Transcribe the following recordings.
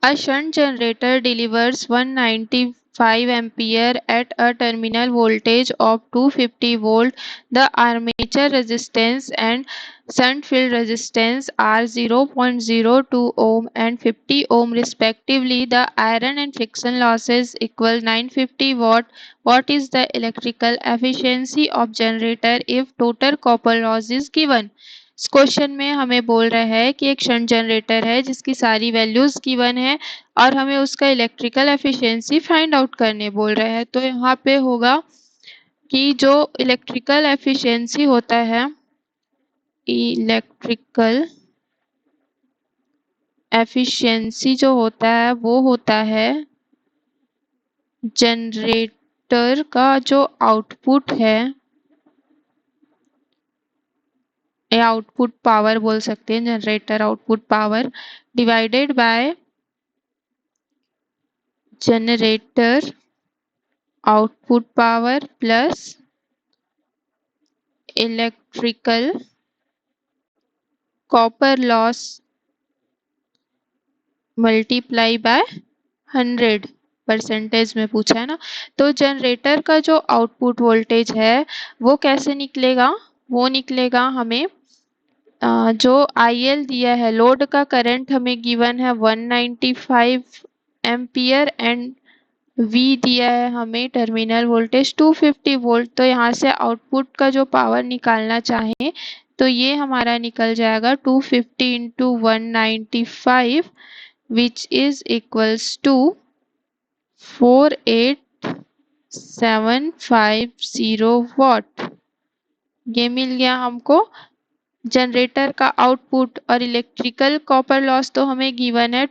A shunt generator delivers 195 ampere at a terminal voltage of 250 volt. The armature resistance and shunt field resistance are 0.02 ohm and 50 ohm respectively. The iron and friction losses equal 950 watt. What is the electrical efficiency of generator if total copper loss is given? इस question में हमें बोल रहा है कि एक shunt generator है जिसकी सारी वैल्यूज गिवन है और हमें उसका इलेक्ट्रिकल एफिशिएंसी फाइंड आउट करने बोल रहे हैं। तो यहाँ पे होगा कि जो इलेक्ट्रिकल एफिशिएंसी होता है, इलेक्ट्रिकल एफिशिएंसी जो होता है वो होता है जनरेटर का जो आउटपुट है या आउटपुट पावर बोल सकते हैं, generator output power divided by generator output power plus electrical copper loss multiply by 100 percentage में पूछा है ना। तो जनरेटर का जो आउटपुट वोल्टेज है वो कैसे निकलेगा, वो निकलेगा हमें जो IL दिया है, लोड का करंट हमें गिवन है 195 एम्पियर एंड V दिया है हमें टर्मिनल वोल्टेज 250 वोल्ट। तो यहाँ से आउटपुट का जो पावर निकालना चाहें तो ये हमारा निकल जाएगा 250 into 195 which is equals to 48750 watt। ये मिल गया हमको जनरेटर का आउटपुट। और इलेक्ट्रिकल कॉपर लॉस तो हमें गिवन है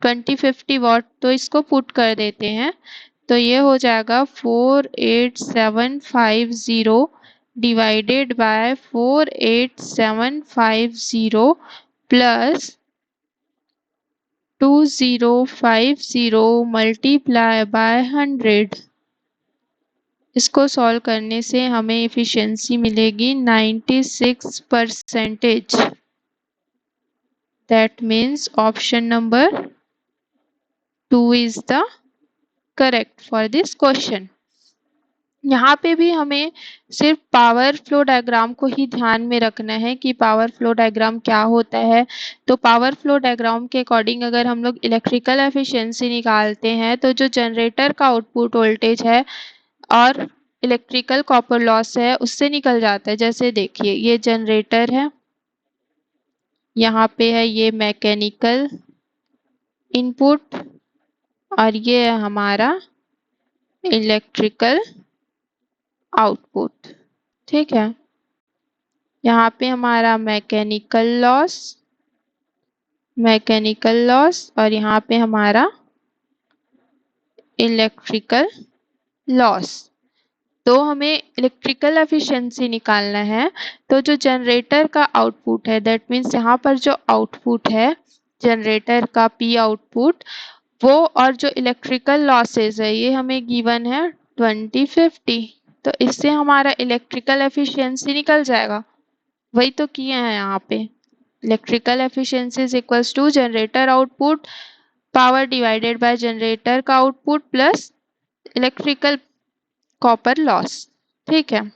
2050 वाट, तो इसको पुट कर देते हैं तो ये हो जाएगा 48750 divided by 48750 plus 2050 multiply by 100। इसको सॉल्व करने से हमें एफिशिएंसी मिलेगी 96%। That means option number 2 is the correct for this question. यहाँ पे भी हमें सिर्फ पावर फ्लो डायग्राम को ही ध्यान में रखना है कि पावर फ्लो डायग्राम क्या होता है। तो पावर फ्लो डायग्राम के अकॉर्डिंग अगर हम लोग इलेक्ट्रिकल एफिशिएंसी निकालते हैं तो जो जनरेटर का आउटपुट वोल्टेज है और इलेक्ट्रिकल कॉपर लॉस है उससे निकल जाता है। जैसे देखिए ये जनरेटर है, यहाँ पे है ये मैकेनिकल इनपुट और ये है हमारा इलेक्ट्रिकल आउटपुट। ठीक है, यहाँ पे हमारा मैकेनिकल लॉस और यहाँ पे हमारा इलेक्ट्रिकल लॉस। तो हमें इलेक्ट्रिकल एफिशिएंसी निकालना है। तो जो जनरेटर का आउटपुट है दैट मीन्स यहाँ पर जो आउटपुट है जनरेटर का P आउटपुट वो, और जो इलेक्ट्रिकल लॉसेज है ये हमें गिवन है 2050। तो इससे हमारा इलेक्ट्रिकल एफिशिएंसी निकल जाएगा। वही तो किए हैं यहाँ पे, electrical efficiency is equals to generator output power divided by generator का output plus electrical copper loss. ठीक है।